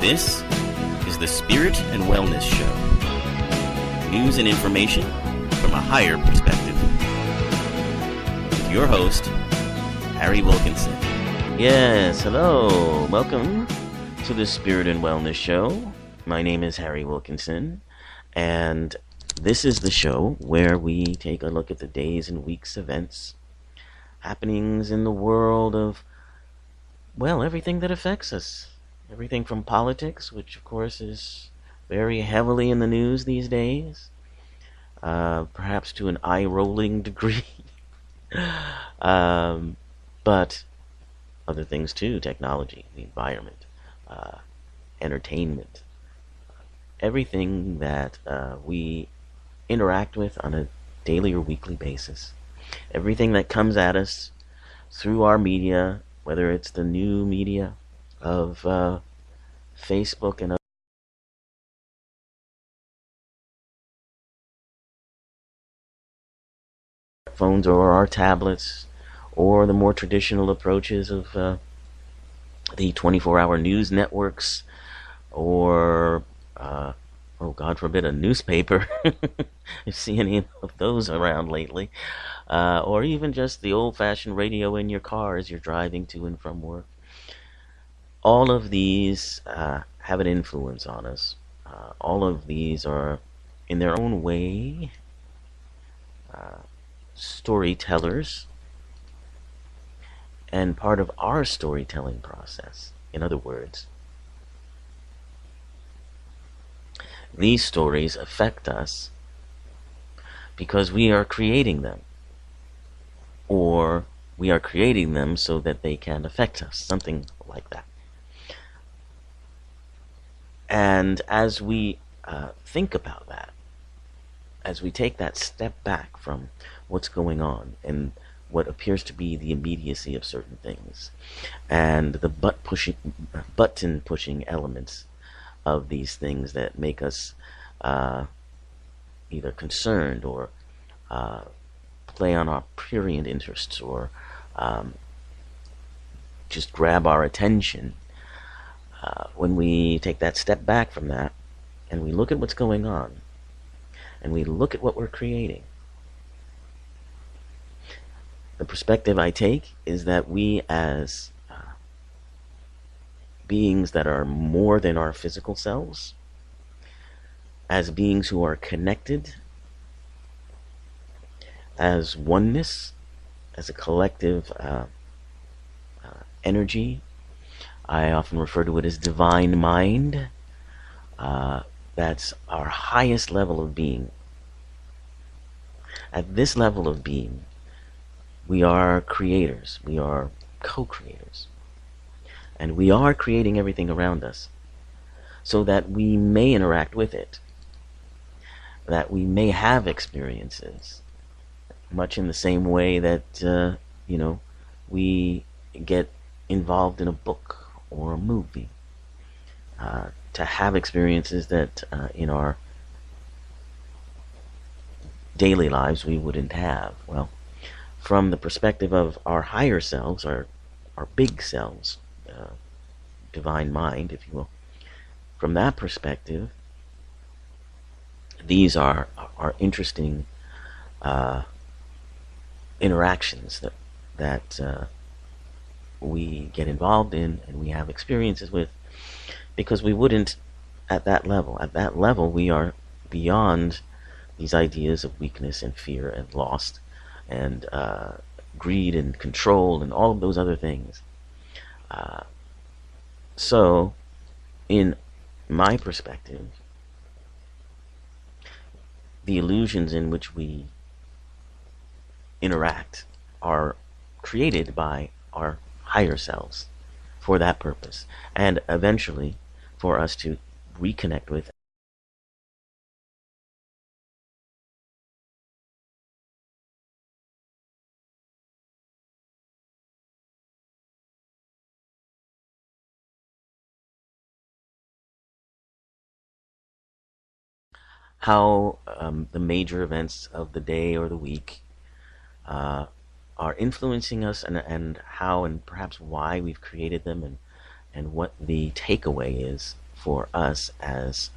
This is the Spirit and Wellness Show. News and information from a higher perspective. With your host, Harry Wilkinson. Yes, hello. Welcome to the Spirit and Wellness Show. My name is Harry Wilkinson, and this is the show where we take a look at the days and weeks events, happenings in the world of, well, everything that affects us. Everything from politics, which of course is very heavily in the news these days, perhaps to an eye-rolling degree, but other things too, technology, the environment, entertainment, everything that we interact with on a daily or weekly basis, everything that comes at us through our media, whether it's the new media of Facebook and phones or our tablets, or the more traditional approaches of the 24-hour news networks, or oh, God forbid, a newspaper. You see any of those around lately? Or even just the old-fashioned radio in your car as you're driving to and from work. All of these have an influence on us. All of these are, in their own way, storytellers, and part of our storytelling process. In other words, these stories affect us because we are creating them, or we are creating them so that they can affect us, something like that. And as we think about that, as we take that step back from what's going on and what appears to be the immediacy of certain things, and the button pushing elements of these things that make us either concerned or play on our prurient interests, or just grab our attention, when we take that step back from that and we look at what's going on and we look at what we're creating, the perspective I take is that we, as beings that are more than our physical selves, as beings who are connected, as oneness, as a collective energy. I often refer to it as divine mind. That's our highest level of being. At this level of being, we are creators. We are co-creators. And we are creating everything around us so that we may interact with it, that we may have experiences, much in the same way that, we get involved in a book or a movie, to have experiences that in our daily lives we wouldn't have. Well, from the perspective of our higher selves, our big selves, divine mind, if you will, from that perspective, these are interesting interactions that we get involved in and we have experiences with, because we wouldn't at that level. At that level, we are beyond these ideas of weakness and fear and loss and greed and control and all of those other things. So, in my perspective, the illusions in which we interact are created by our higher selves for that purpose, and eventually for us to reconnect with how the major events of the day or the week are influencing us, and how and perhaps why we've created them, and what the takeaway is for us as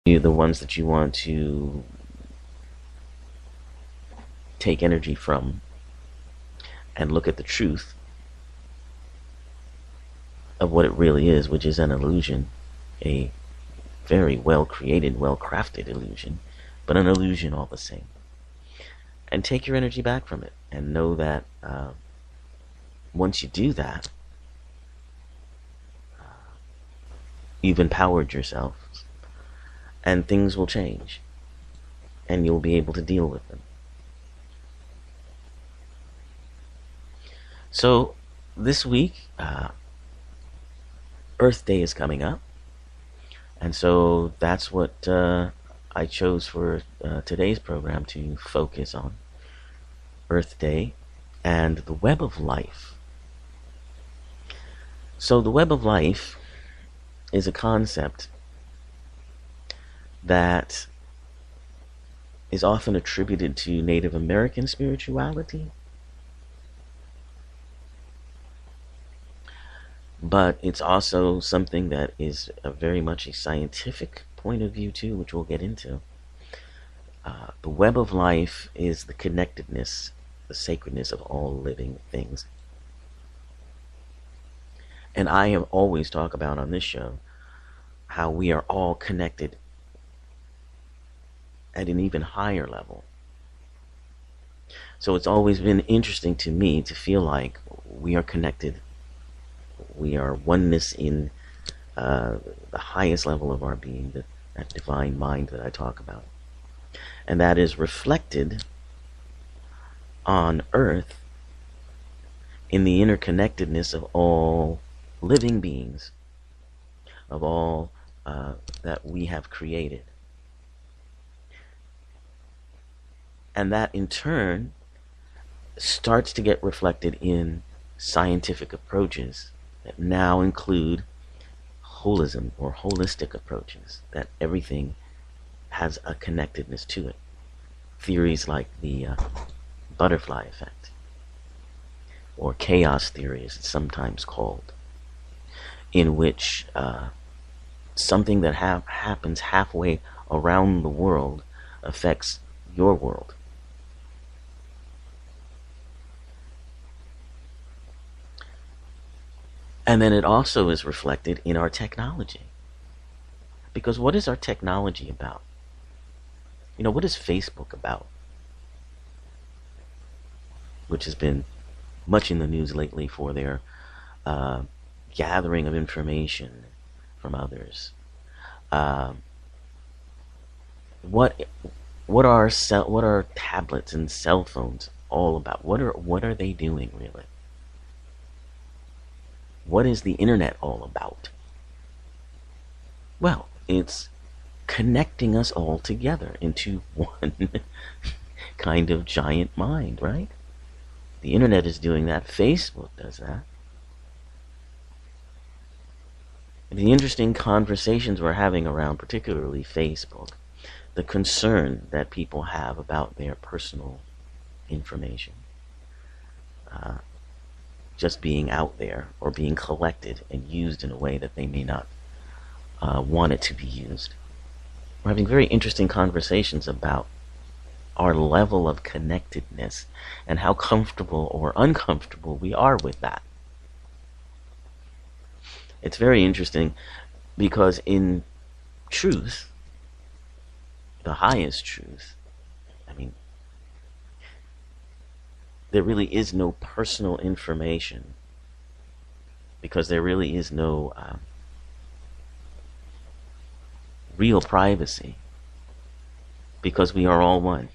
the ones that you want to take energy from and look at the truth of what it really is, which is an illusion, a very well created, well crafted illusion, but an illusion all the same. And take your energy back from it and know that once you do that, you've empowered yourself and things will change and you'll be able to deal with them. So this week, Earth Day is coming up, and so that's what I chose for today's program to focus on. Earth Day and the web of life. So the web of life is a concept that is often attributed to Native American spirituality, but it's also something that is very much a scientific point of view too, which we'll get into. The web of life is the connectedness, the sacredness of all living things. And I have always talked about on this show how we are all connected at an even higher level. So it's always been interesting to me to feel like we are connected. We are oneness in the highest level of our being, that divine mind that I talk about. And that is reflected on Earth in the interconnectedness of all living beings, of all that we have created. And that in turn starts to get reflected in scientific approaches that now include holism or holistic approaches, that everything has a connectedness to it. Theories like the butterfly effect, or chaos theory as it's sometimes called, in which something that happens halfway around the world affects your world. And then it also is reflected in our technology. Because what is our technology about? You know, what is Facebook about? Which has been much in the news lately for their gathering of information from others. What are tablets and cell phones all about? What are they doing really? What is the internet all about? Well, it's connecting us all together into one kind of giant mind, right? The internet is doing that. Facebook does that. The interesting conversations we're having around, particularly Facebook, the concern that people have about their personal information just being out there or being collected and used in a way that they may not want it to be used. We're having very interesting conversations about our level of connectedness and how comfortable or uncomfortable we are with that. It's very interesting because in truth, the highest truth, I mean, there really is no personal information because there really is no real privacy because we are all one.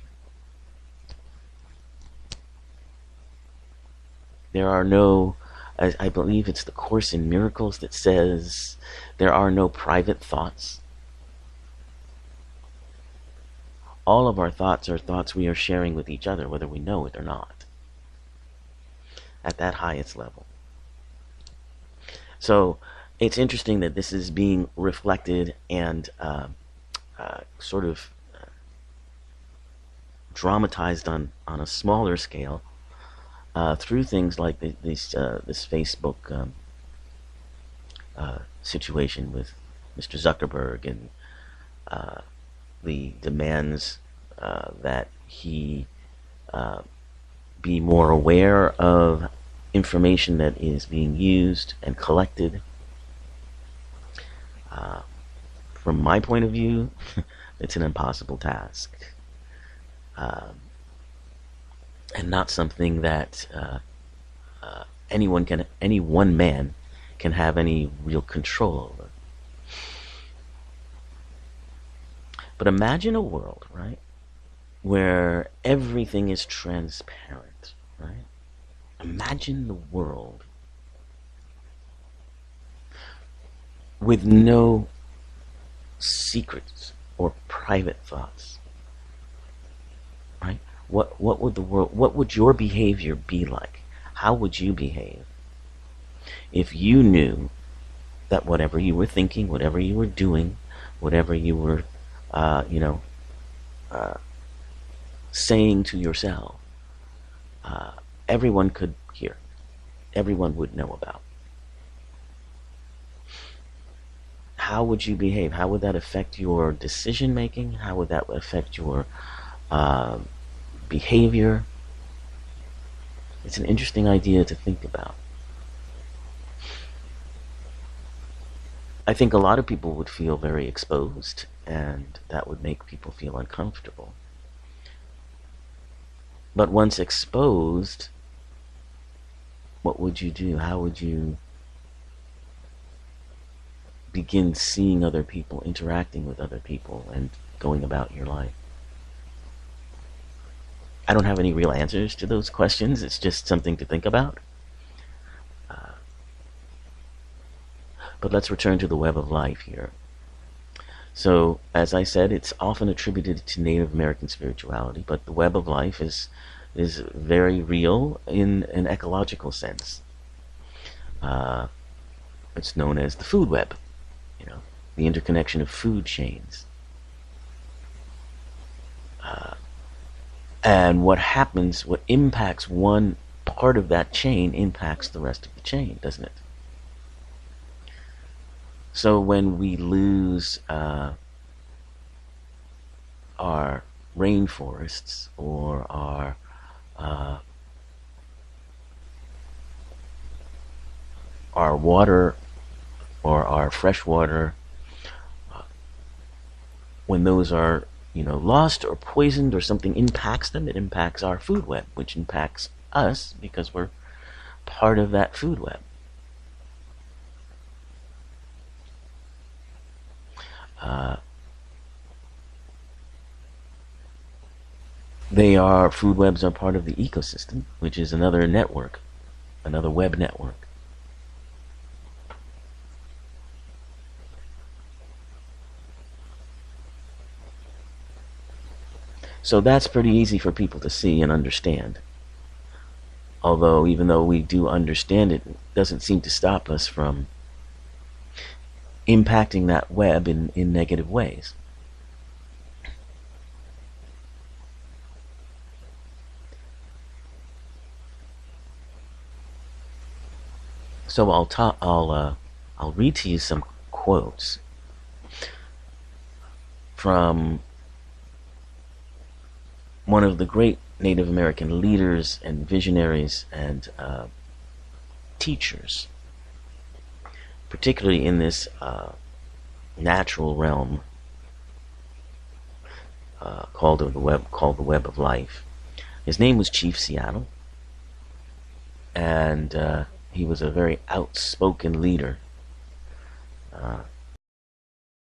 There are no, I believe it's the Course in Miracles that says there are no private thoughts. All of our thoughts are thoughts we are sharing with each other, whether we know it or not, at that highest level. So it's interesting that this is being reflected and sort of dramatized on a smaller scale through things like this Facebook situation with Mr. Zuckerberg and the demands that he be more aware of information that is being used and collected. From my point of view, it's an impossible task, and not something that any one man can have any real control over. But imagine a world, right, where everything is transparent, right? Imagine the world with no secrets or private thoughts, right? What would what would your behavior be like? How would you behave if you knew that whatever you were thinking, whatever you were doing, whatever you were saying to yourself, everyone could hear, everyone would know about? How would you behave? How would that affect your decision making? How would that affect your behavior? It's an interesting idea to think about. I think a lot of people would feel very exposed, and that would make people feel uncomfortable. But once exposed, what would you do? How would you begin seeing other people, interacting with other people, and going about your life? I don't have any real answers to those questions. It's just something to think about. But let's return to the web of life here. So, as I said, it's often attributed to Native American spirituality, but the web of life is very real in an ecological sense. It's known as the food web, the interconnection of food chains. And what happens, what impacts one part of that chain impacts the rest of the chain, doesn't it? So when we lose our rainforests or our water or our fresh water, when those are lost or poisoned or something impacts them, it impacts our food web, which impacts us because we're part of that food web. Food webs are part of the ecosystem, which is another network, another web network. So that's pretty easy for people to see and understand. Although, even though we do understand it, it doesn't seem to stop us from impacting that web in negative ways. So I'll read to you some quotes from one of the great Native American leaders and visionaries and teachers, particularly in this natural realm called the web of life. His name was Chief Seattle, and he was a very outspoken leader.